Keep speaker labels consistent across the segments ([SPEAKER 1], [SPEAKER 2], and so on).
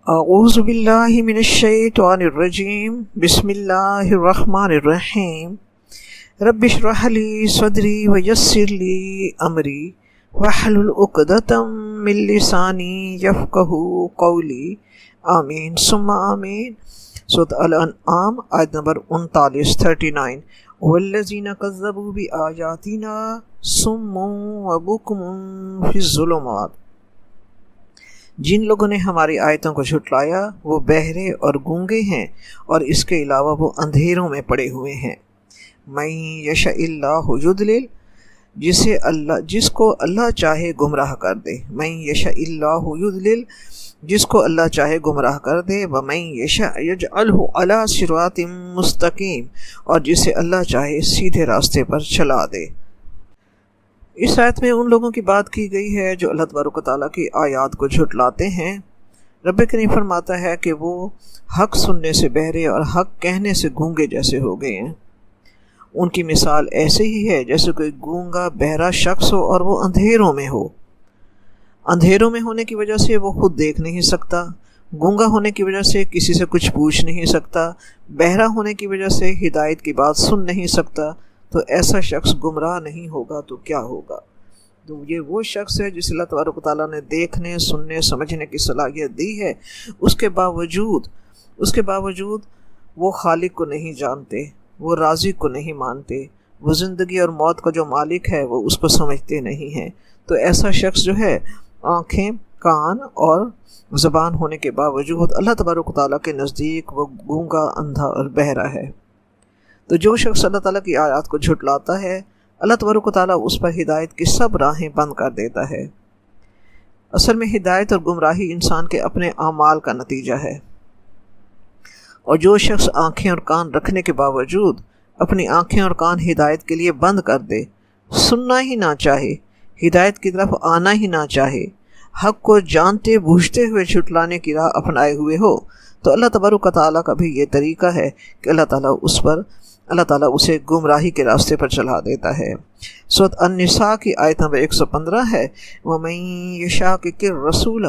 [SPEAKER 1] اعوذ باللہ من الشیطان الرجیم بسم اللہ الرحمن الرحیم رب اشرح لی صدری ویسر لی امری واحلل عقدۃ من لسانی یفقہوا قولی آمین ثم آمین۔ سورۃ الانعام آیت نمبر 39 والذین کذبوا بآیاتنا صم وبکم فی الظلمات، جن لوگوں نے ہماری آیتوں کو جھٹلایا وہ بہرے اور گونگے ہیں اور اس کے علاوہ وہ اندھیروں میں پڑے ہوئے ہیں۔ من یشاء اللہ یضلل، جس کو اللہ چاہے گمراہ کر دے۔ من یشاء اللہ یضلل، جس کو اللہ چاہے گمراہ کر دے۔ ومن یشاء یجعلہ علی صراط مستقیم، اور جسے اللہ چاہے سیدھے راستے پر چلا دے۔ اس آیت میں ان لوگوں کی بات کی گئی ہے جو اللہ تبارک و تعالیٰ کی آیات کو جھٹلاتے ہیں۔ رب کریم فرماتا ہے کہ وہ حق سننے سے بہرے اور حق کہنے سے گونگے جیسے ہو گئے ہیں۔ ان کی مثال ایسے ہی ہے جیسے کوئی گونگا بہرا شخص ہو اور وہ اندھیروں میں ہو۔ اندھیروں میں ہونے کی وجہ سے وہ خود دیکھ نہیں سکتا، گونگا ہونے کی وجہ سے کسی سے کچھ پوچھ نہیں سکتا، بہرا ہونے کی وجہ سے ہدایت کی بات سن نہیں سکتا، تو ایسا شخص گمراہ نہیں ہوگا تو کیا ہوگا؟ تو یہ وہ شخص ہے جس اللہ تبارک و تعالیٰ نے دیکھنے، سننے، سمجھنے کی صلاحیت دی ہے، اس کے باوجود وہ خالق کو نہیں جانتے، وہ رازق کو نہیں مانتے، وہ زندگی اور موت کا جو مالک ہے وہ اس کو سمجھتے نہیں ہیں۔ تو ایسا شخص جو ہے آنکھیں، کان اور زبان ہونے کے باوجود اللہ تبارک و تعالیٰ کے نزدیک وہ گونگا، اندھا اور بہرا ہے۔ تو جو شخص اللہ تعالیٰ کی آیات کو جھٹلاتا ہے، اللہ تبارک و تعالیٰ اس پر ہدایت کی سب راہیں بند کر دیتا ہے۔ اصل میں ہدایت اور گمراہی انسان کے اپنے اعمال کا نتیجہ ہے، اور جو شخص آنکھیں اور کان رکھنے کے باوجود اپنی آنکھیں اور کان ہدایت کے لیے بند کر دے، سننا ہی نہ چاہے، ہدایت کی طرف آنا ہی نہ چاہے، حق کو جانتے بوجھتے ہوئے جھٹلانے کی راہ اپنائے ہوئے ہو، تو اللہ تبارک و تعالیٰ کا بھی یہ طریقہ ہے کہ اللہ تعالیٰ اسے گمراہی کے راستے پر چلا دیتا ہے۔ سورۃ النساء کی آیت نمبر 115 ہے، وَمَن يُشَاقِقِ الرَّسُولَ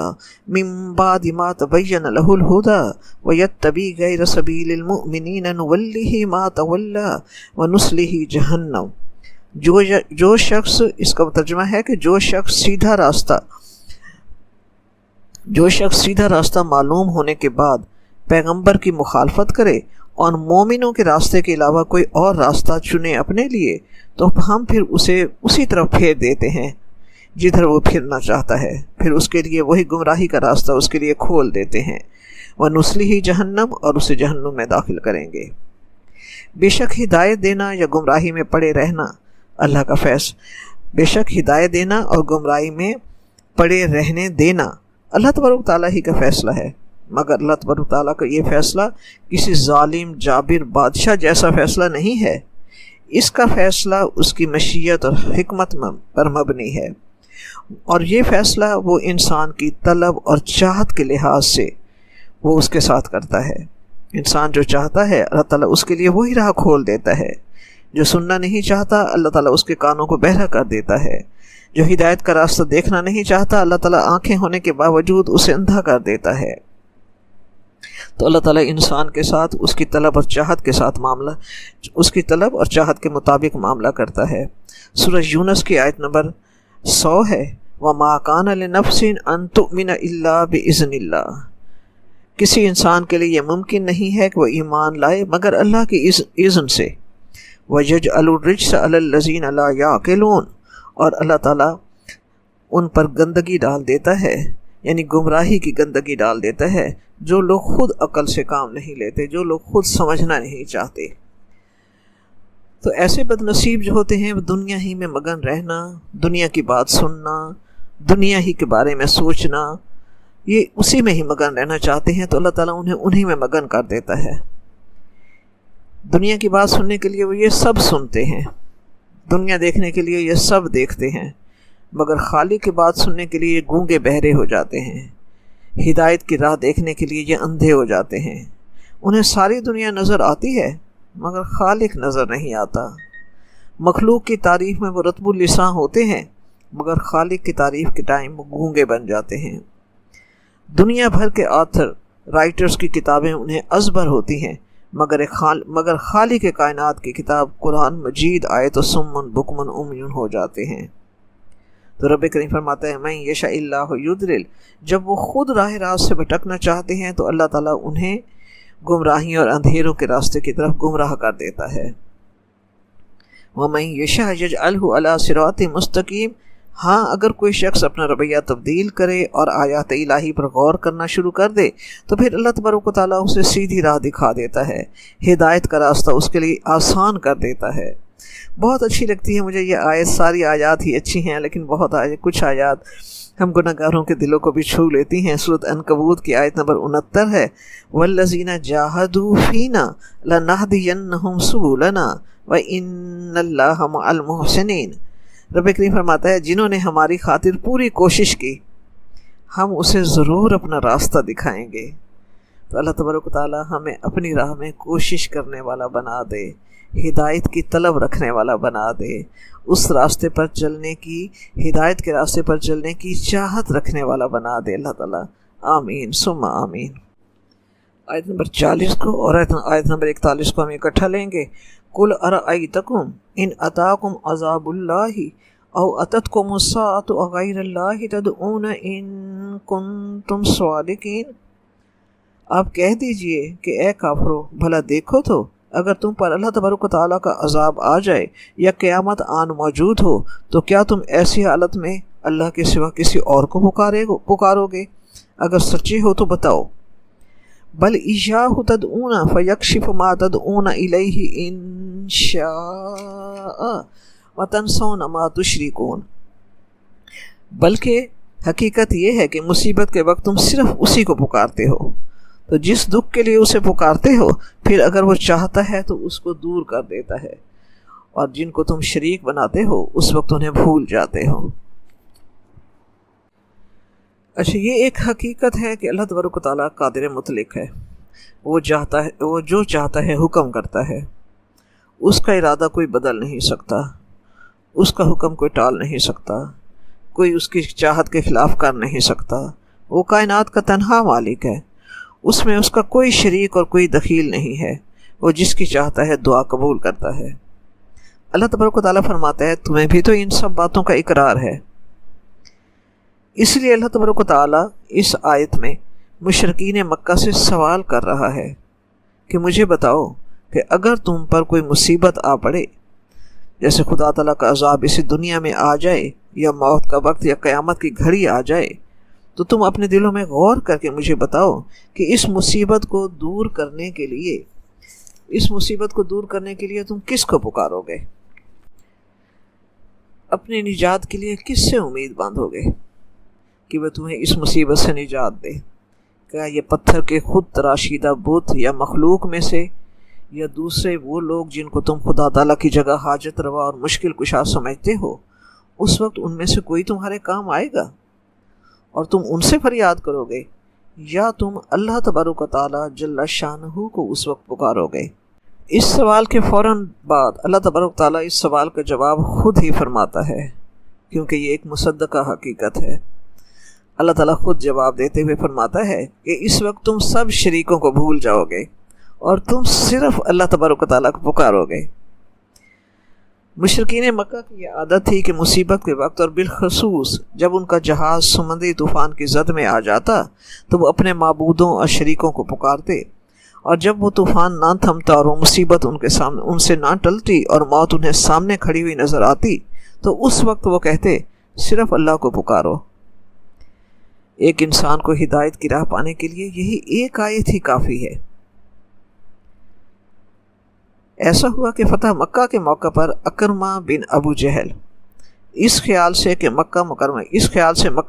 [SPEAKER 1] مِن بَعْدِ مَا تَبَيَّنَ لَهُ الْهُدَىٰ وَيَتَّبِعْ غَيْرَ سَبِيلِ الْمُؤْمِنِينَ نُوَلِّهِ مَا تَوَلَّىٰ وَنُصْلِهِ جَهَنَّمَ۔ جو شخص، اس کا ترجمہ ہے کہ جو شخص سیدھا راستہ معلوم ہونے کے بعد پیغمبر کی مخالفت کرے اور مومنوں کے راستے کے علاوہ کوئی اور راستہ چنے اپنے لیے، تو ہم پھر اسے اسی طرف پھیر دیتے ہیں جدھر وہ پھرنا چاہتا ہے، پھر اس کے لیے وہی گمراہی کا راستہ اس کے لیے کھول دیتے ہیں۔ وَنُصْلِهِ جَهَنَّمَ، اور اسے جہنم میں داخل کریں گے۔ بے شک ہدایت دینا یا گمراہی میں پڑے رہنا اللہ کا فیصلہ، بے شک ہدایت دینا اور گمراہی میں پڑے رہنے دینا اللہ تبارک تعالیٰ ہی کا فیصلہ ہے، مگر اللہ تبارک تعالیٰ کا یہ فیصلہ کسی ظالم جابر بادشاہ جیسا فیصلہ نہیں ہے، اس کا فیصلہ اس کی مشیت اور حکمت پر مبنی ہے، اور یہ فیصلہ وہ انسان کی طلب اور چاہت کے لحاظ سے وہ اس کے ساتھ کرتا ہے۔ انسان جو چاہتا ہے اللہ تعالیٰ اس کے لیے وہی راہ کھول دیتا ہے، جو سننا نہیں چاہتا اللہ تعالیٰ اس کے کانوں کو بہرا کر دیتا ہے، جو ہدایت کا راستہ دیکھنا نہیں چاہتا اللہ تعالیٰ آنکھیں ہونے کے باوجود اسے اندھا کر دیتا ہے۔ تو اللہ تعالیٰ انسان کے ساتھ اس کی طلب اور چاہت کے مطابق معاملہ کرتا ہے۔ سورہ یونس کی آیت نمبر 100 ہے، وَمَا كَانَ لِنَفْسٍ أَن تُؤْمِنَ إِلَّا بِإِذْنِ اللَّهِ، کسی انسان کے لیے یہ ممکن نہیں ہے کہ وہ ایمان لائے مگر اللہ کی اذن سے۔ وَيَجْعَلُ الرِّجْسَ عَلَى الَّذِينَ لَا يَعْقِلُونَ، اور اللہ تعالیٰ ان پر گندگی ڈال دیتا ہے، یعنی گمراہی کی گندگی ڈال دیتا ہے، جو لوگ خود عقل سے کام نہیں لیتے، جو لوگ خود سمجھنا نہیں چاہتے۔ تو ایسے بد نصیب جو ہوتے ہیں وہ دنیا ہی میں مگن رہنا، دنیا کی بات سننا، دنیا ہی کے بارے میں سوچنا، یہ اسی میں ہی مگن رہنا چاہتے ہیں، تو اللہ تعالیٰ انہیں میں مگن کر دیتا ہے۔ دنیا کی بات سننے کے لیے وہ یہ سب سنتے ہیں، دنیا دیکھنے کے لیے یہ سب دیکھتے ہیں، مگر خالق کی بات سننے کے لیے یہ گونگے بہرے ہو جاتے ہیں، ہدایت کی راہ دیکھنے کے لیے یہ اندھے ہو جاتے ہیں۔ انہیں ساری دنیا نظر آتی ہے مگر خالق نظر نہیں آتا۔ مخلوق کی تعریف میں وہ رطب اللسان ہوتے ہیں مگر خالق کی تعریف کے ٹائم وہ گونگے بن جاتے ہیں۔ دنیا بھر کے آتھر رائٹرز کی کتابیں انہیں ازبر ہوتی ہیں، مگر خالق کائنات کی کتاب قرآن مجید آئے تو سمن بکمن امیون ہو جاتے ہیں۔ تو رب کریم فرماتا ہے من یشاء اللہ یضلل، جب وہ خود راہ راست سے بھٹکنا چاہتے ہیں تو اللہ تعالیٰ انہیں گمراہی اور اندھیروں کے راستے کی طرف گمراہ کر دیتا ہے۔ وَمَن یشاء یجعلہ علی صراط مستقیم، ہاں اگر کوئی شخص اپنا رویہ تبدیل کرے اور آیات الہی پر غور کرنا شروع کر دے تو پھر اللہ تبارک و تعالیٰ اسے سیدھی راہ دکھا دیتا ہے، ہدایت کا راستہ اس کے لیے آسان کر دیتا ہے۔ بہت اچھی لگتی ہے مجھے یہ آیت، ساری آیات ہی اچھی ہیں لیکن کچھ آیات ہم گناہگاروں کے دلوں کو بھی چھو لیتی ہیں۔ سورۃ عنکبوت کی آیت نمبر 69 ہے، وَالَّذِينَ جَاهَدُوا فِينَا لَنَهْدِيَنَّهُمْ سُبُلَنَا وَإِنَّ اللَّهَ مَعَ الْمُحْسِنِينَ۔ رب کریم فرماتا ہے جنہوں نے ہماری خاطر پوری کوشش کی ہم اسے ضرور اپنا راستہ دکھائیں گے۔ تو اللہ تبارک و تعالی ہمیں اپنی راہ میں کوشش کرنے والا بنا دے، ہدایت کی طلب رکھنے والا بنا دے، اس راستے پر چلنے کی، ہدایت کے راستے پر چلنے کی چاہت رکھنے والا بنا دے اللہ تعالیٰ، آمین ثم آمین۔ آیت نمبر 40 کو اور آیت نمبر 41 کو ہم اکٹھا لیں گے۔ قُلْ أَرَأَيْتَكُمْ إِنْ أَتَاكُمْ عَذَابُ اللَّهِ أَوْ أَتَتْكُمُ السَّاعَةُ أَغَيْرَ اللَّهِ تَدْعُونَ إِن كُنتُمْ صَادِقِينَ۔ آپ کہہ دیجئے کہ اے کافرو، بھلا دیکھو تو اگر تم پر اللہ تبارک و تعالیٰ کا عذاب آ جائے یا قیامت آن موجود ہو تو کیا تم ایسی حالت میں اللہ کے سوا کسی اور کو پکارو گے؟ اگر سچے ہو تو بتاؤ۔ بل ایاہ تدعون فیکشف ما تدعون الیہ ان شاء وتنسون ما تشرکون۔ بلکہ حقیقت یہ ہے کہ مصیبت کے وقت تم صرف اسی کو پکارتے ہو، تو جس دکھ کے لیے اسے پکارتے ہو پھر اگر وہ چاہتا ہے تو اس کو دور کر دیتا ہے، اور جن کو تم شریک بناتے ہو اس وقت انہیں بھول جاتے ہو۔ اچھا، یہ ایک حقیقت ہے کہ اللہ تبارک و تعالیٰ قادر مطلق ہے، وہ جو چاہتا ہے حکم کرتا ہے، اس کا ارادہ کوئی بدل نہیں سکتا، اس کا حکم کوئی ٹال نہیں سکتا، کوئی اس کی چاہت کے خلاف کر نہیں سکتا۔ وہ کائنات کا تنہا مالک ہے، اس میں اس کا کوئی شریک اور کوئی دخیل نہیں ہے، وہ جس کی چاہتا ہے دعا قبول کرتا ہے۔ اللہ تبارک و تعالیٰ فرماتا ہے تمہیں بھی تو ان سب باتوں کا اقرار ہے۔ اس لیے اللہ تبارک و تعالیٰ اس آیت میں مشرکین مکہ سے سوال کر رہا ہے کہ مجھے بتاؤ کہ اگر تم پر کوئی مصیبت آ پڑے، جیسے خدا تعالیٰ کا عذاب اسی دنیا میں آ جائے یا موت کا وقت یا قیامت کی گھڑی آ جائے، تو تم اپنے دلوں میں غور کر کے مجھے بتاؤ کہ اس مصیبت کو دور کرنے کے لیے تم کس کو پکارو گے؟ اپنی نجات کے لیے کس سے امید باندھو گے کہ وہ تمہیں اس مصیبت سے نجات دے؟ کیا یہ پتھر کے خود تراشیدہ بت یا مخلوق میں سے، یا دوسرے وہ لوگ جن کو تم خدا تعالیٰ کی جگہ حاجت روا اور مشکل کشا سمجھتے ہو؟ اس وقت ان میں سے کوئی تمہارے کام آئے گا اور تم ان سے فریاد کرو گے، یا تم اللہ تبارک و تعالیٰ جل شانہ کو اس وقت پکارو گے؟ اس سوال کے فوراً بعد اللہ تبارک و تعالیٰ اس سوال کا جواب خود ہی فرماتا ہے، کیونکہ یہ ایک مصدقہ حقیقت ہے۔ اللہ تعالیٰ خود جواب دیتے ہوئے فرماتا ہے کہ اس وقت تم سب شریکوں کو بھول جاؤ گے اور تم صرف اللہ تبارک و تعالیٰ کو پکارو گے۔ مشرکین مکہ کی یہ عادت تھی کہ مصیبت کے وقت اور بالخصوص جب ان کا جہاز سمندری طوفان کی زد میں آ جاتا تو وہ اپنے معبودوں اور شریکوں کو پکارتے، اور جب وہ طوفان نہ تھمتا اور وہ مصیبت ان سے نہ ٹلتی اور موت انہیں سامنے کھڑی ہوئی نظر آتی تو اس وقت وہ کہتے صرف اللہ کو پکارو۔ ایک انسان کو ہدایت کی راہ پانے کے لیے یہی ایک آیت ہی کافی ہے۔ ایسا ہوا کہ فتح مکہ کے موقع پر اکرمہ بن ابو جہل اس خیال سے مکہ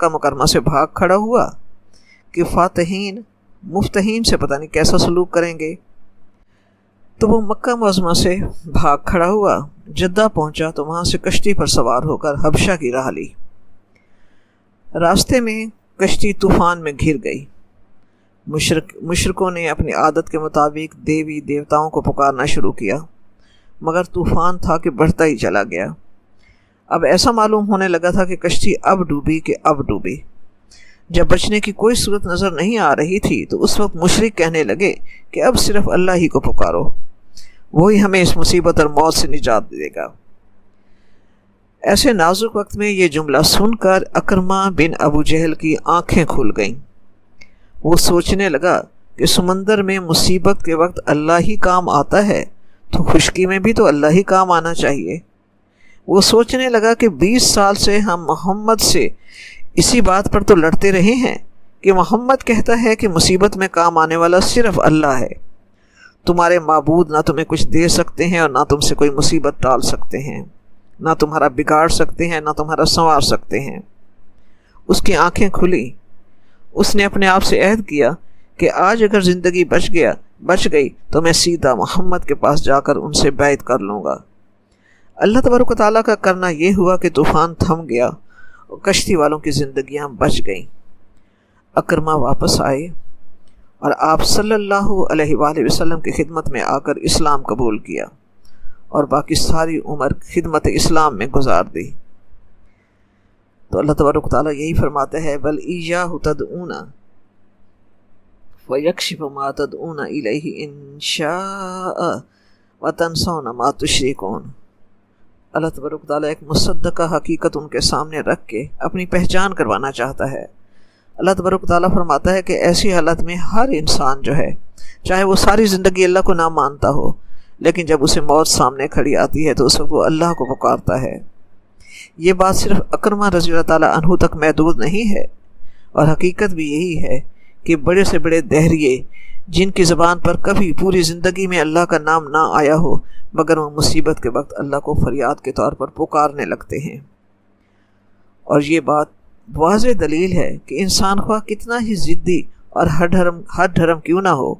[SPEAKER 1] مکرمہ سے بھاگ کھڑا ہوا کہ مفتحین سے پتہ نہیں کیسا سلوک کریں گے، تو وہ مکہ معظمہ سے بھاگ کھڑا ہوا، جدہ پہنچا تو وہاں سے کشتی پر سوار ہو کر حبشہ کی راہ لی۔ راستے میں کشتی طوفان میں گھر گئی۔ مشرکوں نے اپنی عادت کے مطابق دیوی دیوتاؤں کو پکارنا شروع کیا، مگر طوفان تھا کہ بڑھتا ہی چلا گیا۔ اب ایسا معلوم ہونے لگا تھا کہ کشتی اب ڈوبی۔ جب بچنے کی کوئی صورت نظر نہیں آ رہی تھی تو اس وقت مشرک کہنے لگے کہ اب صرف اللہ ہی کو پکارو، وہی ہمیں اس مصیبت اور موت سے نجات دے گا۔ ایسے نازک وقت میں یہ جملہ سن کر اکرمہ بن ابو جہل کی آنکھیں کھل گئیں۔ وہ سوچنے لگا کہ سمندر میں مصیبت کے وقت اللہ ہی کام آتا ہے تو خشکی میں بھی تو اللہ ہی کام آنا چاہیے۔ وہ سوچنے لگا کہ 20 سال سے ہم محمد سے اسی بات پر تو لڑتے رہے ہیں کہ محمد کہتا ہے کہ مصیبت میں کام آنے والا صرف اللہ ہے، تمہارے معبود نہ تمہیں کچھ دے سکتے ہیں اور نہ تم سے کوئی مصیبت ٹال سکتے ہیں، نہ تمہارا بگاڑ سکتے ہیں، نہ تمہارا سنوار سکتے ہیں۔ اس کی آنکھیں کھلی۔ اس نے اپنے آپ سے عہد کیا کہ آج اگر زندگی بچ گئی تو میں سیدھا محمد کے پاس جا کر ان سے بیعت کر لوں گا۔ اللہ تبارک و تعالیٰ کا کرنا یہ ہوا کہ طوفان تھم گیا اور کشتی والوں کی زندگیاں بچ گئیں۔ اکرمہ واپس آئے اور آپ صلی اللہ علیہ وآلہ وسلم کی خدمت میں آ کر اسلام قبول کیا اور باقی ساری عمر خدمت اسلام میں گزار دی۔ تو اللہ تبارک و تعالیٰ یہی فرماتا ہے بل ایاہ تدعون ویکشف ما تدعون الیہ ان شاء وتنسون ما تشرکون۔ اللہ تبارک و تعالیٰ ایک مصدقہ حقیقت ان کے سامنے رکھ کے اپنی پہچان کروانا چاہتا ہے۔ اللہ تبارک و تعالیٰ فرماتا ہے کہ ایسی حالت میں ہر انسان جو ہے، چاہے وہ ساری زندگی اللہ کو نہ مانتا ہو، لیکن جب اسے موت سامنے کھڑی آتی ہے تو اس وقت وہ اللہ کو پکارتا ہے۔ یہ بات صرف اکرمہ رضی اللہ تعالیٰ عنہ تک محدود نہیں ہے، اور حقیقت بھی یہی ہے کہ بڑے سے بڑے دہریے جن کی زبان پر کبھی پوری زندگی میں اللہ کا نام نہ آیا ہو، مگر وہ مصیبت کے وقت اللہ کو فریاد کے طور پر پکارنے لگتے ہیں۔ اور یہ بات واضح دلیل ہے کہ انسان خواہ کتنا ہی ضدی اور ہر دھرم کیوں نہ ہو،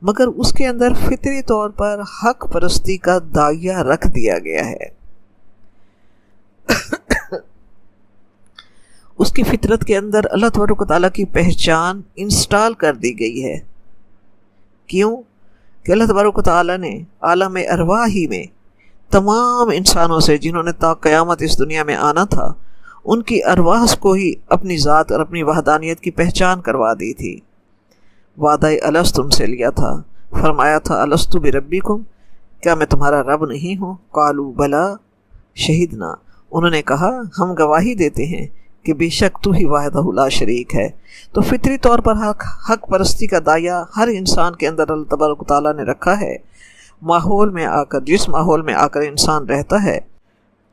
[SPEAKER 1] مگر اس کے اندر فطری طور پر حق پرستی کا داعیہ رکھ دیا گیا ہے۔ اس کی فطرت کے اندر اللہ تبارک و تعالیٰ کی پہچان انسٹال کر دی گئی ہے۔ کیوں؟ کہ اللہ تبارک و تعالیٰ نے عالم ارواح ہی میں تمام انسانوں سے جنہوں نے تا قیامت اس دنیا میں آنا تھا، ان کی ارواح کو ہی اپنی ذات اور اپنی وحدانیت کی پہچان کروا دی تھی۔ وعدہ الست ان سے لیا تھا، فرمایا تھا الست بربکم، کیا میں تمہارا رب نہیں ہوں؟ قالوا بلا شہدنا، انہوں نے کہا ہم گواہی دیتے ہیں کہ بے شک تو ہی وحدہ لا شریک ہے۔ تو فطری طور پر حق پرستی کا داعیہ ہر انسان کے اندر اللہ تبارک و تعالیٰ نے رکھا ہے۔ ماحول میں آ کر، جس ماحول میں آ کر انسان رہتا ہے،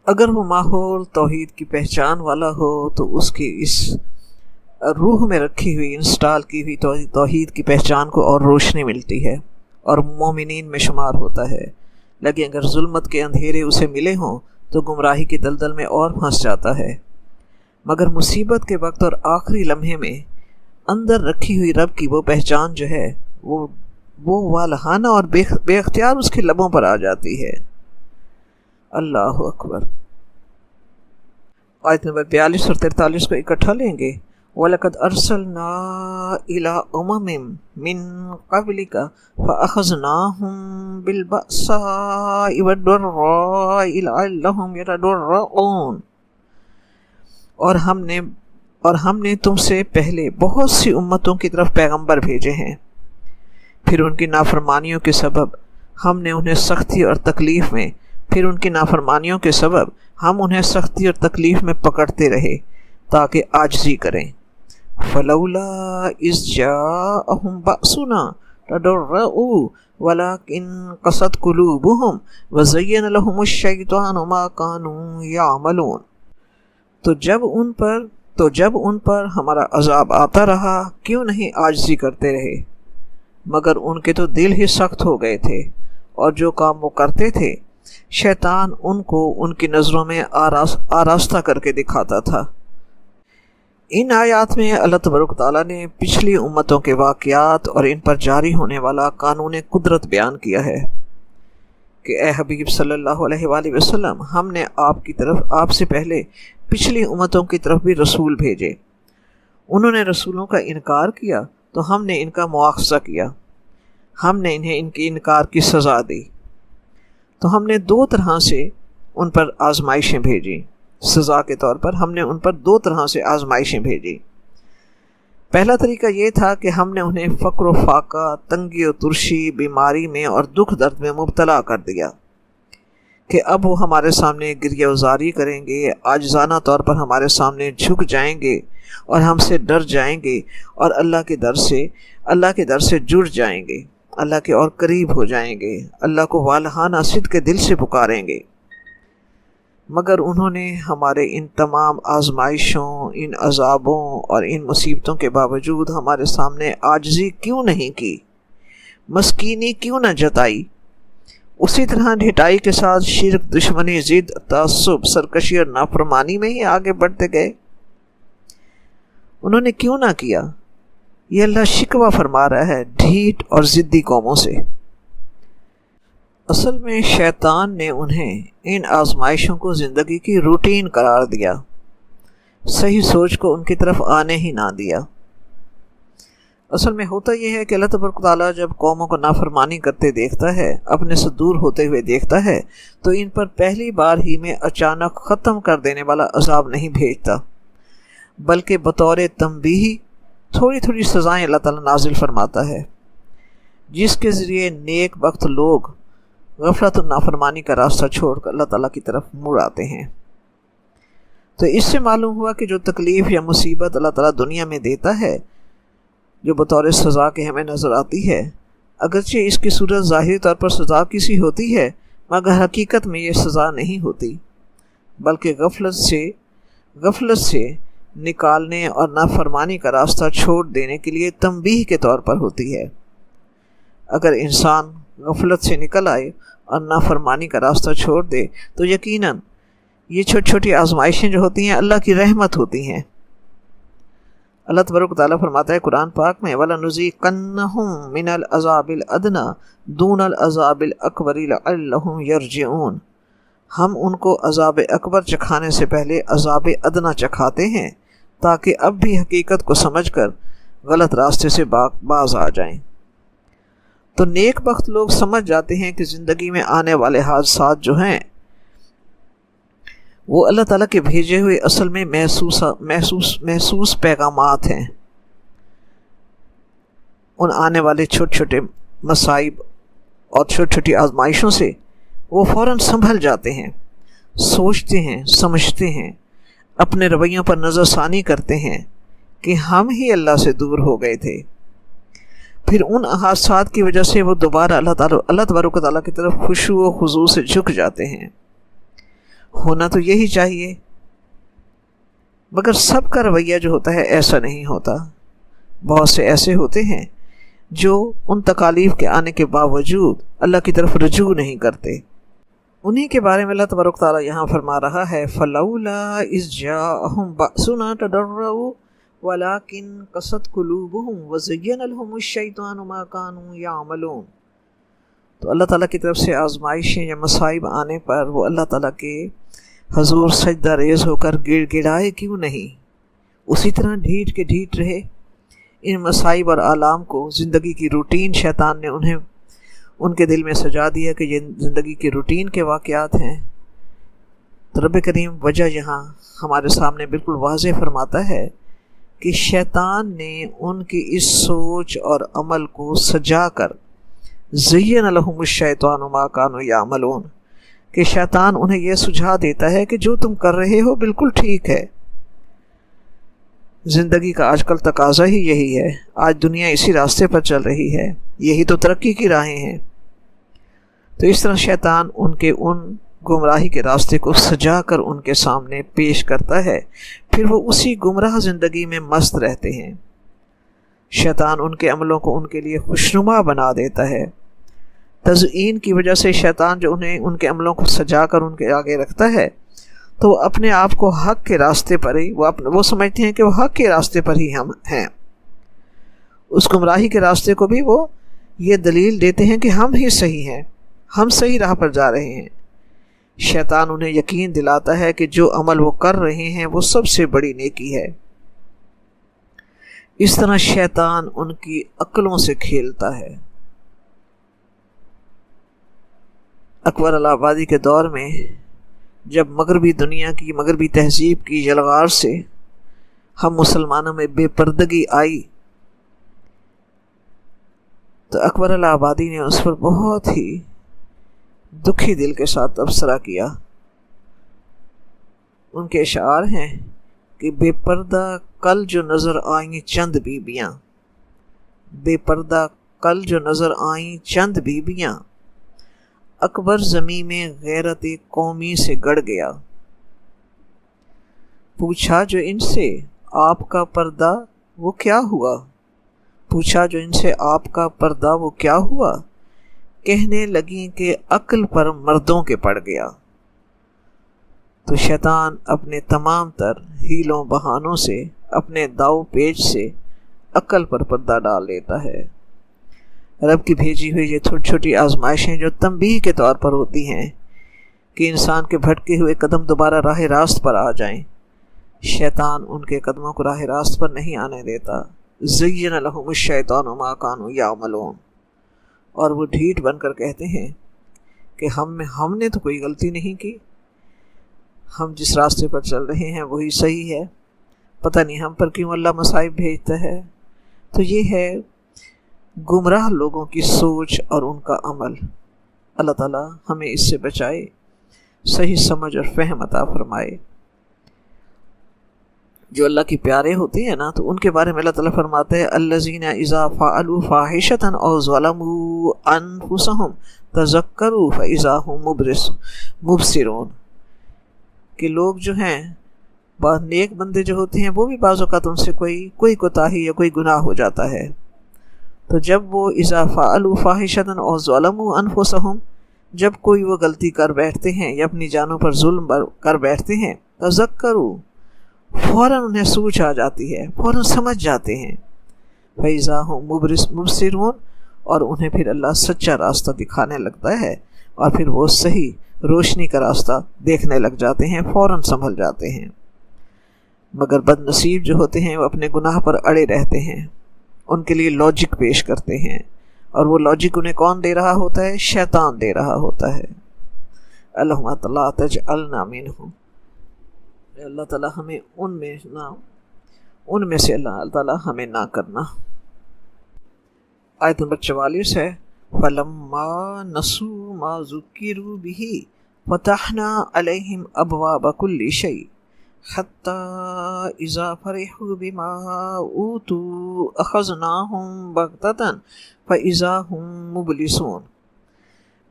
[SPEAKER 1] اگر وہ ماحول توحید کی پہچان والا ہو تو اس کی اس روح میں رکھی ہوئی انسٹال کی ہوئی توحید کی پہچان کو اور روشنی ملتی ہے اور مومنین میں شمار ہوتا ہے۔ لیکن اگر ظلمت کے اندھیرے اسے ملے ہوں تو گمراہی کی دلدل میں اور پھنس جاتا ہے۔ مگر مصیبت کے وقت اور آخری لمحے میں اندر رکھی ہوئی رب کی وہ پہچان جو ہے وہ والہانہ اور بے اختیار اس کے لبوں پر آ جاتی ہے۔ اللہ اکبر۔ آیت نمبر 42 اور 43 کو اکٹھا لیں گے۔ وَلَقَدْ أَرْسَلْنَا إِلَىٰ أُمَمٍ مِّن قَبْلِكَ فَأَخَذْنَاهُم بِالْبَأْسَاءِ وَالضَّرَّاءِ لَعَلَّهُمْ يَتَضَرَّعُونَ۔ اور ہم نے تم سے پہلے بہت سی امتوں کی طرف پیغمبر بھیجے ہیں، پھر ان کی نافرمانیوں کے سبب ہم نے انہیں سختی اور تکلیف میں سختی اور تکلیف میں پکڑتے رہے تاکہ عاجزی کریں۔ فَلَوْلَا إِذْ جَاءَهُمْ بَأْسُنَا تَضَرَّعُوا وَلَكِنْ قَسَتْ قُلُوبُهُمْ وَزَيَّنَ لَهُمُ الشَّيْطَانُ مَا كَانُوا يَعْمَلُونَ۔ تو جب ان پر ہمارا عذاب آتا رہا کیوں نہیں عاجزی کرتے رہے، مگر ان کے تو دل ہی سخت ہو گئے تھے، اور جو کام وہ کرتے تھے شیطان ان کو ان کی نظروں میں آراستہ کر کے دکھاتا تھا۔ ان آیات میں اللہ تبارک تعالیٰ نے پچھلی امتوں کے واقعات اور ان پر جاری ہونے والا قانون قدرت بیان کیا ہے کہ اے حبیب صلی اللہ علیہ وآلہ وسلم، ہم نے آپ سے پہلے پچھلی امتوں کی طرف بھی رسول بھیجے، انہوں نے رسولوں کا انکار کیا تو ہم نے ان کا مواخذہ کیا، ہم نے انہیں ان کے انکار کی سزا دی۔ تو ہم نے 2 طرح سے ان پر آزمائشیں بھیجی، سزا کے طور پر ہم نے ان پر 2 طرح سے آزمائشیں بھیجی۔ پہلا طریقہ یہ تھا کہ ہم نے انہیں فقر و فاقہ، تنگی و ترشی، بیماری میں اور دکھ درد میں مبتلا کر دیا کہ اب وہ ہمارے سامنے گریہ وزاری کریں گے، عاجزانہ طور پر ہمارے سامنے جھک جائیں گے اور ہم سے ڈر جائیں گے اور اللہ کے در سے جڑ جائیں گے، اللہ کے اور قریب ہو جائیں گے، اللہ کو والہانہ صدق کے دل سے پکاریں گے۔ مگر انہوں نے ہمارے ان تمام آزمائشوں، ان عذابوں اور ان مصیبتوں کے باوجود ہمارے سامنے عاجزی کیوں نہیں کی، مسکینی کیوں نہ جتائی؟ اسی طرح ڈھٹائی کے ساتھ شرک، دشمنی، ضد، تعصب، سرکشی اور نافرمانی میں ہی آگے بڑھتے گئے۔ انہوں نے کیوں نہ کیا؟ یہ اللہ شکوہ فرما رہا ہے ڈھیٹ اور ضدی قوموں سے۔ اصل میں شیطان نے انہیں ان آزمائشوں کو زندگی کی روٹین قرار دیا، صحیح سوچ کو ان کی طرف آنے ہی نہ دیا۔ اصل میں ہوتا یہ ہے کہ اللہ تبارک و تعالیٰ جب قوموں کو نافرمانی کرتے دیکھتا ہے، اپنے سے دور ہوتے ہوئے دیکھتا ہے، تو ان پر پہلی بار ہی میں اچانک ختم کر دینے والا عذاب نہیں بھیجتا، بلکہ بطور تنبیہ تھوڑی تھوڑی سزائیں اللہ تعالیٰ نازل فرماتا ہے، جس کے ذریعے نیک بخت لوگ غفلت و نافرمانی کا راستہ چھوڑ کر اللہ تعالیٰ کی طرف مڑ آتے ہیں۔ تو اس سے معلوم ہوا کہ جو تکلیف یا مصیبت اللہ تعالیٰ دنیا میں دیتا ہے، جو بطور سزا کے ہمیں نظر آتی ہے، اگرچہ اس کی صورت ظاہری طور پر سزا کی سی ہوتی ہے، مگر حقیقت میں یہ سزا نہیں ہوتی، بلکہ غفلت سے نکالنے اور نافرمانی کا راستہ چھوڑ دینے کے لیے تنبیہ کے طور پر ہوتی ہے۔ اگر انسان غفلت سے نکل آئے اور نافرمانی کا راستہ چھوڑ دے تو یقیناً یہ چھوٹی چھوٹی آزمائشیں جو ہوتی ہیں اللہ کی رحمت ہوتی ہیں۔ اللہ تبارک و تعالیٰ فرماتا ہے قرآن پاک میں وَلَنُذِيقَنَّهُم مِّنَ الْعَذَابِ الْأَدْنَىٰ دُونَ الْعَذَابِ الْأَكْبَرِ لَعَلَّهُمْ يَرْجِعُونَ، ہم ان کو عذاب اکبر چکھانے سے پہلے عذاب ادنیٰ چکھاتے ہیں تاکہ اب بھی حقیقت کو سمجھ کر غلط راستے سے باز آ جائیں۔ تو نیک بخت لوگ سمجھ جاتے ہیں کہ زندگی میں آنے والے حادثات جو ہیں وہ اللہ تعالیٰ کے بھیجے ہوئے اصل میں محسوس پیغامات ہیں۔ ان آنے والے چھوٹے چھوٹے مصائب اور چھوٹی چھوٹی آزمائشوں سے وہ فوراً سنبھل جاتے ہیں، سوچتے ہیں، سمجھتے ہیں، اپنے رویوں پر نظر ثانی کرتے ہیں کہ ہم ہی اللہ سے دور ہو گئے تھے۔ پھر ان حادثات کی وجہ سے وہ دوبارہ اللہ تبارک و تعالیٰ کی طرف خشوع و خضوع سے جھک جاتے ہیں۔ ہونا تو یہی چاہیے، مگر سب کا رویہ جو ہوتا ہے ایسا نہیں ہوتا۔ بہت سے ایسے ہوتے ہیں جو ان تکالیف کے آنے کے باوجود اللہ کی طرف رجوع نہیں کرتے۔ انہی کے بارے میں اللہ تبارک و تعالیٰ یہاں فرما رہا ہے فَلَوْلَا إِذْ جَاءَهُمْ بَأْسُنَا تَضَرَّعُوا وَلَكِنْ قَسَتْ قُلُوبُهُمْ وَزَيَّنَ لَهُمُ الشَّيْطَانُ مَا كَانُوا يَعْمَلُونَ۔ تو اللہ تعالیٰ کی طرف سے آزمائشیں یا مصائب آنے پر وہ اللہ تعالیٰ کے حضور سجدہ ریز ہو کر گڑ گڑائے کیوں نہیں، اسی طرح ڈھیٹ کے ڈھیٹ رہے۔ ان مصائب اور آلام کو زندگی کی روٹین شیطان نے ان کے دل میں سجا دیا کہ یہ زندگی کی روٹین کے واقعات ہیں۔ تو رب کریم وجہ یہاں ہمارے سامنے بالکل واضح فرماتا ہے کہ شیطان نے ان کی اس سوچ اور عمل کو سجا کر زین لہم الشیطان ما کانوا یعملون، کہ شیطان انہیں یہ سجھا دیتا ہے کہ جو تم کر رہے ہو بالکل ٹھیک ہے۔ زندگی کا آج کل تقاضا ہی یہی ہے، آج دنیا اسی راستے پر چل رہی ہے، یہی تو ترقی کی راہیں ہیں۔ تو اس طرح شیطان ان کے ان گمراہی کے راستے کو سجا کر ان کے سامنے پیش کرتا ہے، پھر وہ اسی گمراہ زندگی میں مست رہتے ہیں۔ شیطان ان کے عملوں کو ان کے لیے خوشنما بنا دیتا ہے۔ تزئین کی وجہ سے شیطان جو انہیں ان کے عملوں کو سجا کر ان کے آگے رکھتا ہے تو وہ اپنے آپ کو حق کے راستے پر ہی وہ سمجھتے ہیں کہ وہ حق کے راستے پر ہی ہم ہیں۔ اس گمراہی کے راستے کو بھی وہ یہ دلیل دیتے ہیں کہ ہم ہی صحیح ہیں، ہم صحیح راہ پر جا رہے ہیں۔ شیطان انہیں یقین دلاتا ہے کہ جو عمل وہ کر رہے ہیں وہ سب سے بڑی نیکی ہے۔ اس طرح شیطان ان کی عقلوں سے کھیلتا ہے۔ اکبر الہ کے دور میں جب مغربی دنیا کی مغربی تہذیب کی یلغار سے ہم مسلمانوں میں بے پردگی آئی تو اکبر الہ نے اس پر بہت ہی دکھی دل کے ساتھ تبصرہ کیا۔ ان کے اشعار ہیں کہ بے پردہ کل جو نظر آئیں چند بیبیاں، بے پردہ کل جو نظر آئیں چند بیبیاں، اکبر زمین میں غیرت قومی سے گڑ گیا۔ پوچھا جو ان سے آپ کا پردہ وہ کیا ہوا، پوچھا جو ان سے آپ کا پردہ وہ کیا ہوا، کہنے لگیں کہ عقل پر مردوں کے پڑ گیا۔ تو شیطان اپنے تمام تر ہیلوں بہانوں سے، اپنے داؤ پیچ سے عقل پر پردہ ڈال لیتا ہے۔ رب کی بھیجی ہوئی یہ چھوٹی چھوٹی آزمائشیں جو تنبیہ کے طور پر ہوتی ہیں کہ انسان کے بھٹکے ہوئے قدم دوبارہ راہ راست پر آ جائیں، شیطان ان کے قدموں کو راہ راست پر نہیں آنے دیتا۔ زین لہم الشیطان ما کانوا یعملون، اور وہ ڈھیٹ بن کر کہتے ہیں کہ ہم نے تو کوئی غلطی نہیں کی، ہم جس راستے پر چل رہے ہیں وہی صحیح ہے، پتہ نہیں ہم پر کیوں اللہ مصائب بھیجتا ہے۔ تو یہ ہے گمراہ لوگوں کی سوچ اور ان کا عمل۔ اللہ تعالیٰ ہمیں اس سے بچائے، صحیح سمجھ اور فہم عطا فرمائے۔ جو اللہ کی پیارے ہوتے ہیں نا، تو ان کے بارے میں اللہ تعالیٰ فرماتے ہیں الذین اذا فعلوا فاحشۃ او ظلموا انفسهم تذکروا فاذا هم مبصرون، کہ لوگ جو ہیں نیک بندے جو ہوتے ہیں وہ بھی بعض اوقات ان سے کوئی کوتاہی یا کوئی گناہ ہو جاتا ہے، تو جب وہ اذا فعلوا فاحشۃ او ظلموا انفسهم، جب کوئی وہ غلطی کر بیٹھتے ہیں یا اپنی جانوں پر ظلم کر بیٹھتے ہیں، تذکروا، فوراً انہیں سوچ آ جاتی ہے، فوراً سمجھ جاتے ہیں، فَإِذَا هُم مُبْصِرُونَ، اور انہیں پھر اللہ سچا راستہ دکھانے لگتا ہے، اور پھر وہ صحیح روشنی کا راستہ دیکھنے لگ جاتے ہیں، فوراً سنبھل جاتے ہیں۔ مگر بد نصیب جو ہوتے ہیں وہ اپنے گناہ پر اڑے رہتے ہیں، ان کے لیے لاجک پیش کرتے ہیں، اور وہ لاجک انہیں کون دے رہا ہوتا ہے؟ شیطان دے رہا ہوتا ہے۔ اللہم لا تجعلنا منہم، اللہ تعالیٰ ہمیں ان میں سے اللہ تعالیٰ ہمیں نہ کرنا۔ آیت نمبر 44 ہے فَلَمَّا نَسُوا مَا ذُكِّرُوا بِهِ فَتَحْنَا عَلَيْهِمْ أَبْوَابَ كُلِّ شَيْءٍ حَتَّى إِذَا فَرِحُوا بِمَا أُوتُوا أَخَذْنَاهُمْ بَغْتَةً فَإِذَا هُمْ مُبْلِسُونَ،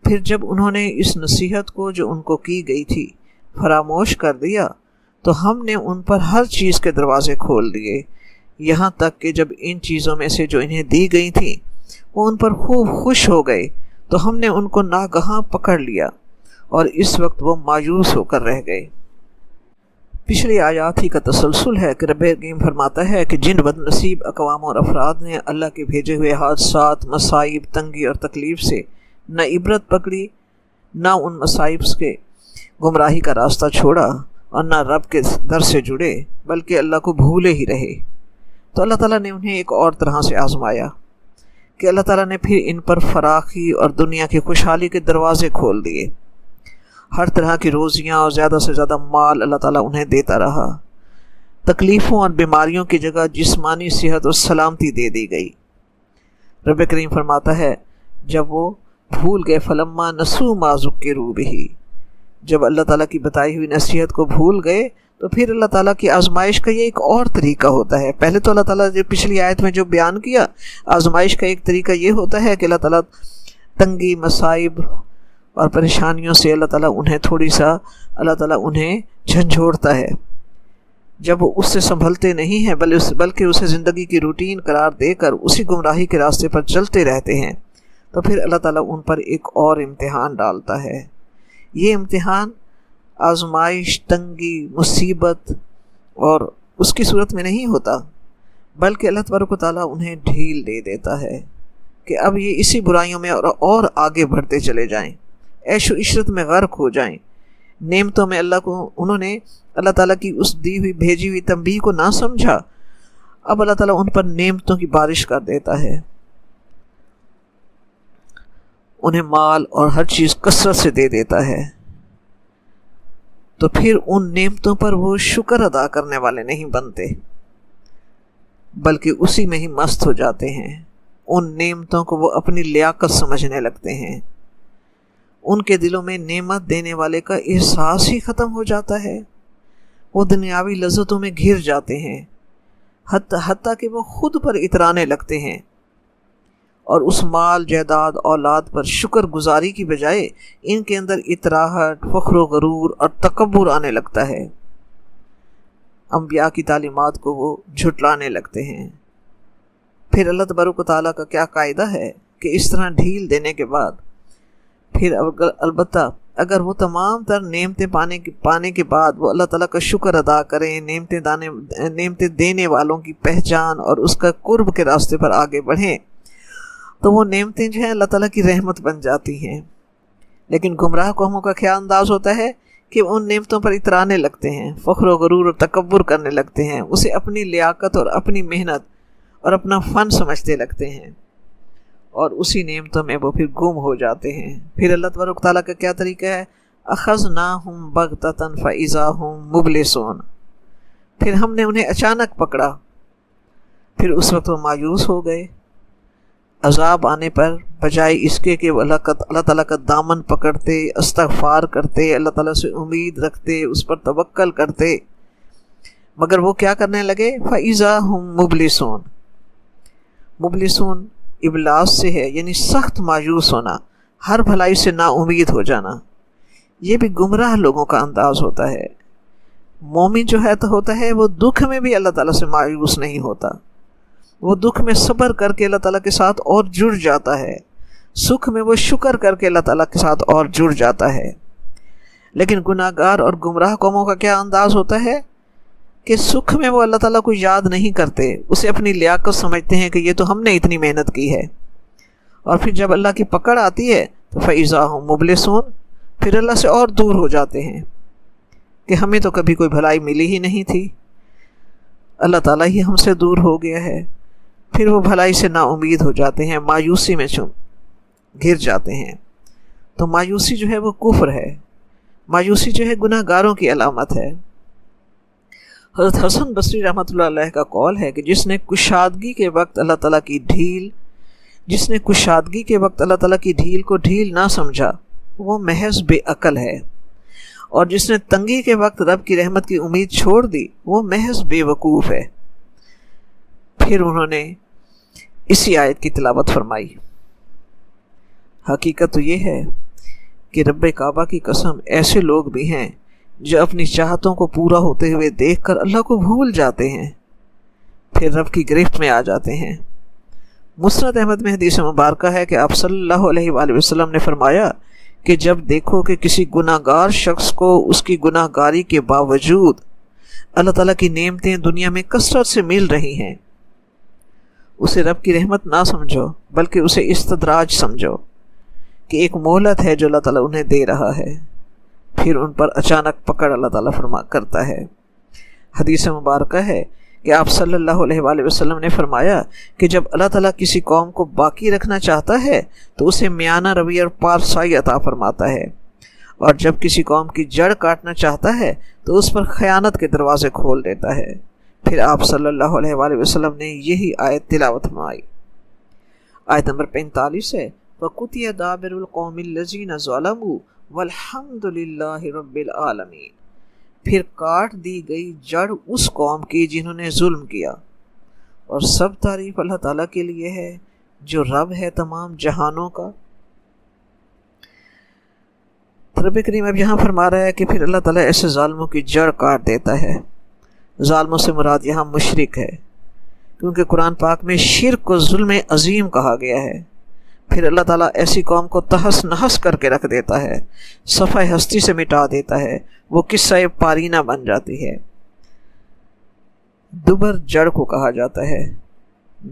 [SPEAKER 1] پھر جب انہوں نے اس نصیحت کو جو ان کو کی گئی تھی فراموش کر دیا تو ہم نے ان پر ہر چیز کے دروازے کھول دیے، یہاں تک کہ جب ان چیزوں میں سے جو انہیں دی گئی تھیں وہ ان پر خوب خوش ہو گئے تو ہم نے ان کو ناگہاں پکڑ لیا، اور اس وقت وہ مایوس ہو کر رہ گئے۔ پچھلی آیات ہی کا تسلسل ہے کہ رب کریم فرماتا ہے کہ جن بد نصیب اقوام اور افراد نے اللہ کے بھیجے ہوئے حادثات، مصائب، تنگی اور تکلیف سے نہ عبرت پکڑی، نہ ان مصائب کے گمراہی کا راستہ چھوڑا، اور نہ رب کے در سے جڑے، بلکہ اللہ کو بھولے ہی رہے، تو اللہ تعالیٰ نے انہیں ایک اور طرح سے آزمایا کہ اللہ تعالیٰ نے پھر ان پر فراخی اور دنیا کی خوشحالی کے دروازے کھول دیے، ہر طرح کی روزیاں اور زیادہ سے زیادہ مال اللہ تعالیٰ انہیں دیتا رہا، تکلیفوں اور بیماریوں کی جگہ جسمانی صحت اور سلامتی دے دی گئی۔ رب کریم فرماتا ہے جب وہ بھول گئے فَلَمَّا نَسُوا مَا ذُكِّرُوا بِهِ، جب اللہ تعالیٰ کی بتائی ہوئی نصیحت کو بھول گئے تو پھر اللہ تعالیٰ کی آزمائش کا یہ ایک اور طریقہ ہوتا ہے۔ پہلے تو اللہ تعالیٰ جو پچھلی آیت میں جو بیان کیا، آزمائش کا ایک طریقہ یہ ہوتا ہے کہ اللہ تعالیٰ تنگی، مصائب اور پریشانیوں سے اللہ تعالیٰ انہیں جھنجھوڑتا ہے، جب وہ اس سے سنبھلتے نہیں ہیں بلکہ اسے زندگی کی روٹین قرار دے کر اسی گمراہی کے راستے پر چلتے رہتے ہیں، تو پھر اللہ تعالیٰ ان پر ایک اور امتحان ڈالتا ہے۔ یہ امتحان آزمائش، تنگی، مصیبت اور اس کی صورت میں نہیں ہوتا، بلکہ اللہ تبارک و تعالیٰ انہیں ڈھیل دے دیتا ہے کہ اب یہ اسی برائیوں میں اور آگے بڑھتے چلے جائیں، عیش و عشرت میں غرق ہو جائیں، نعمتوں میں انہوں نے اللہ تعالیٰ کی اس دی ہوئی بھیجی ہوئی تنبیہ کو نہ سمجھا، اب اللہ تعالیٰ ان پر نعمتوں کی بارش کر دیتا ہے، انہیں مال اور ہر چیز کثرت سے دے دیتا ہے، تو پھر ان نعمتوں پر وہ شکر ادا کرنے والے نہیں بنتے، بلکہ اسی میں ہی مست ہو جاتے ہیں۔ ان نعمتوں کو وہ اپنی لیاقت سمجھنے لگتے ہیں۔ ان کے دلوں میں نعمت دینے والے کا احساس ہی ختم ہو جاتا ہے۔ وہ دنیاوی لذتوں میں گھر جاتے ہیں، حتیٰ کہ وہ خود پر اترانے لگتے ہیں، اور اس مال، جائیداد، اولاد پر شکر گزاری کی بجائے ان کے اندر اطراحت، فخر و غرور اور تکبر آنے لگتا ہے۔ انبیاء کی تعلیمات کو وہ جھٹلانے لگتے ہیں۔ پھر اللہ تبارک و تعالیٰ کا کیا قاعدہ ہے کہ اس طرح ڈھیل دینے کے بعد پھر البتہ اگر وہ تمام تر نعمتیں پانے کے بعد وہ اللہ تعالیٰ کا شکر ادا کریں، نعمتیں دینے والوں کی پہچان اور اس کا قرب کے راستے پر آگے بڑھیں، تو وہ نعمتیں جو ہیں اللہ تعالیٰ کی رحمت بن جاتی ہیں۔ لیکن گمراہ قوموں کا کیا انداز ہوتا ہے کہ ان نعمتوں پر اترانے لگتے ہیں، فخر و غرور اور تکبر کرنے لگتے ہیں، اسے اپنی لیاقت اور اپنی محنت اور اپنا فن سمجھتے لگتے ہیں، اور اسی نعمتوں میں وہ پھر گم ہو جاتے ہیں۔ پھر اللہ تبارک تعالیٰ کا کیا طریقہ ہے؟ اخذناہم بغتۃ فاذا ہم مبلسون، پھر ہم نے انہیں اچانک پکڑا، پھر اس وقت وہ مایوس ہو گئے۔ عذاب آنے پر بجائے اس کے کہ وہ اللہ تعالیٰ کا دامن پکڑتے، استغفار کرتے، اللہ تعالیٰ سے امید رکھتے، اس پر توکل کرتے، مگر وہ کیا کرنے لگے؟ فاذا ہم مبلسون۔ مبلسون ابلاس سے ہے، یعنی سخت مایوس ہونا، ہر بھلائی سے نا امید ہو جانا۔ یہ بھی گمراہ لوگوں کا انداز ہوتا ہے۔ مومن جو ہے تو ہوتا ہے وہ دکھ میں بھی اللہ تعالیٰ سے مایوس نہیں ہوتا، وہ دکھ میں صبر کر کے اللہ تعالیٰ کے ساتھ اور جڑ جاتا ہے، سکھ میں وہ شکر کر کے اللہ تعالیٰ کے ساتھ اور جڑ جاتا ہے۔ لیکن گناہ گار اور گمراہ قوموں کا کیا انداز ہوتا ہے کہ سکھ میں وہ اللہ تعالیٰ کو یاد نہیں کرتے، اسے اپنی لیاقت سمجھتے ہیں کہ یہ تو ہم نے اتنی محنت کی ہے، اور پھر جب اللہ کی پکڑ آتی ہے تو فَإِذَا هُمْ مُبْلِسُونَ، پھر اللہ سے اور دور ہو جاتے ہیں کہ ہمیں تو کبھی کوئی بھلائی ملی ہی نہیں تھی، اللہ تعالیٰ ہی ہم سے دور ہو گیا ہے۔ پھر وہ بھلائی سے نا امید ہو جاتے ہیں، مایوسی میں گر جاتے ہیں۔ تو مایوسی جو ہے وہ کفر ہے، مایوسی جو ہے گناہ گاروں کی علامت ہے۔ حضرت حسن بصری رحمۃ اللہ علیہ کا قول ہے کہ جس نے کشادگی کے وقت اللہ تعالیٰ کی ڈھیل کو ڈھیل نہ سمجھا وہ محض بے عقل ہے، اور جس نے تنگی کے وقت رب کی رحمت کی امید چھوڑ دی وہ محض بے وقوف ہے۔ پھر انہوں نے اسی آیت کی تلاوت فرمائی۔ حقیقت تو یہ ہے کہ رب کعبہ کی قسم ایسے لوگ بھی ہیں جو اپنی چاہتوں کو پورا ہوتے ہوئے دیکھ کر اللہ کو بھول جاتے ہیں، پھر رب کی گرفت میں آ جاتے ہیں۔ مسند احمد میں حدیث مبارکہ ہے کہ آپ صلی اللہ علیہ وآلہ وسلم نے فرمایا کہ جب دیکھو کہ کسی گناہ گار شخص کو اس کی گناہ گاری کے باوجود اللہ تعالیٰ کی نعمتیں دنیا میں کثرت سے مل رہی ہیں، اسے رب کی رحمت نہ سمجھو بلکہ اسے استدراج سمجھو کہ ایک مہلت ہے جو اللہ تعالیٰ انہیں دے رہا ہے۔ پھر ان پر اچانک پکڑ اللہ تعالیٰ کرتا ہے۔ حدیث مبارکہ ہے کہ آپ صلی اللہ علیہ وآلہ وسلم نے فرمایا کہ جب اللہ تعالیٰ کسی قوم کو باقی رکھنا چاہتا ہے تو اسے میانہ روی اور پارسائی عطا فرماتا ہے، اور جب کسی قوم کی جڑ کاٹنا چاہتا ہے تو اس پر خیانت کے دروازے کھول دیتا ہے۔ پھر آپ صلی اللہ علیہ وآلہ وسلم نے یہی آیت تلاوت فرمائی۔ آیت نمبر 45 ہے، وَقُطِعَ دَابِرُ الْقَوْمِ الَّذِينَ ظَلَمُوا وَالْحَمْدُ لِلَّهِ رَبِّ الْعَالَمِينَ، پھر کاٹ دی گئی جڑ اس قوم کی جنہوں نے ظلم کیا، اور سب تعریف اللہ تعالیٰ کے لیے ہے جو رب ہے تمام جہانوں کا۔ رب کریم اب یہاں فرما رہا ہے کہ پھر اللہ تعالیٰ ایسے ظالموں کی جڑ کاٹ دیتا ہے۔ ظالموں سے مراد یہاں مشرک ہے، کیونکہ قرآن پاک میں شرک کو ظلم عظیم کہا گیا ہے۔ پھر اللہ تعالیٰ ایسی قوم کو تہس نہس کر کے رکھ دیتا ہے، صفحہ ہستی سے مٹا دیتا ہے، وہ قصہ پارینہ بن جاتی ہے۔ دبر جڑ کو کہا جاتا ہے۔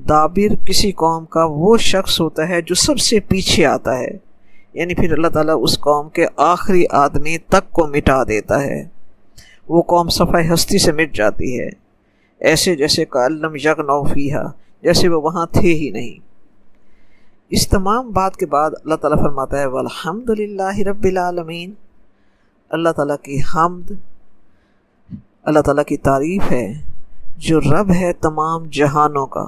[SPEAKER 1] دابر کسی قوم کا وہ شخص ہوتا ہے جو سب سے پیچھے آتا ہے، یعنی پھر اللہ تعالیٰ اس قوم کے آخری آدمی تک کو مٹا دیتا ہے، وہ قوم صفحہ ہستی سے مٹ جاتی ہے، ایسے جیسے کَأَلَّمْ یَغْنَوْا فِیہا، جیسے وہ وہاں تھے ہی نہیں۔ اس تمام بات کے بعد اللہ تعالیٰ فرماتا ہے وَالْحَمْدُ لِلَّهِ رَبِّ الْعَالَمِينَ، اللہ تعالیٰ کی حمد، اللہ تعالیٰ کی تعریف ہے جو رب ہے تمام جہانوں کا۔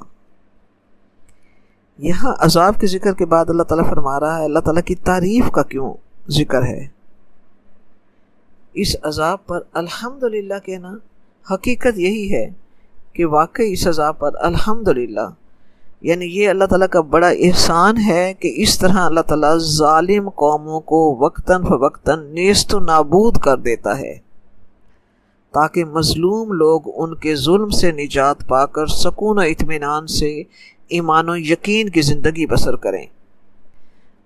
[SPEAKER 1] یہاں عذاب کے ذکر کے بعد اللہ تعالیٰ فرما رہا ہے اللہ تعالیٰ کی تعریف کا کیوں ذکر ہے۔ اس عذاب پر الحمدللہ کہنا حقیقت یہی ہے کہ واقعی اس عذاب پر الحمدللہ، یعنی یہ اللہ تعالیٰ کا بڑا احسان ہے کہ اس طرح اللہ تعالیٰ ظالم قوموں کو وقتاً فوقتاً نیست و نابود کر دیتا ہے تاکہ مظلوم لوگ ان کے ظلم سے نجات پا کر سکون و اطمینان سے ایمان و یقین کی زندگی بسر کریں۔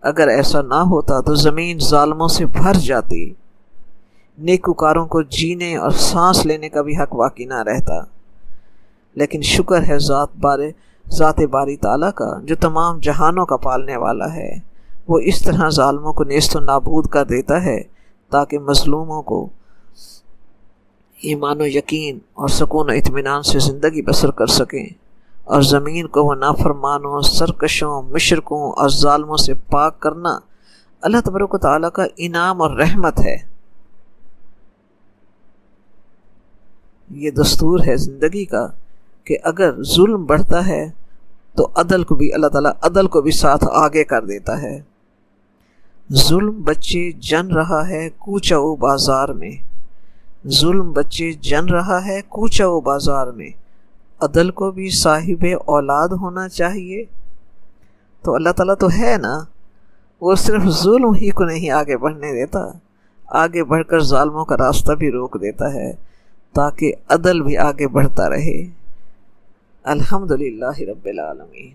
[SPEAKER 1] اگر ایسا نہ ہوتا تو زمین ظالموں سے بھر جاتی، نیکوکاروں کو جینے اور سانس لینے کا بھی حق باقی نہ رہتا۔ لیکن شکر ہے ذات باری تعالیٰ کا جو تمام جہانوں کا پالنے والا ہے، وہ اس طرح ظالموں کو نیست و نابود کر دیتا ہے تاکہ مظلوموں کو ایمان و یقین اور سکون و اطمینان سے زندگی بسر کر سکیں، اور زمین کو وہ نافرمانوں، سرکشوں، مشرکوں اور ظالموں سے پاک کرنا اللہ تبارک و تعالیٰ کا انعام اور رحمت ہے۔ یہ دستور ہے زندگی کا کہ اگر ظلم بڑھتا ہے تو عدل کو بھی اللہ تعالیٰ عدل کو بھی ساتھ آگے کر دیتا ہے۔ ظلم بچے جن رہا ہے کوچہ و بازار میں، ظلم بچے جن رہا ہے کوچہ و بازار میں، عدل کو بھی صاحب اولاد ہونا چاہیے۔ تو اللہ تعالیٰ تو ہے نا، وہ صرف ظلم ہی کو نہیں آگے بڑھنے دیتا، آگے بڑھ کر ظالموں کا راستہ بھی روک دیتا ہے تاکہ عدل بھی آگے بڑھتا رہے۔ الحمدللہ رب العالمین۔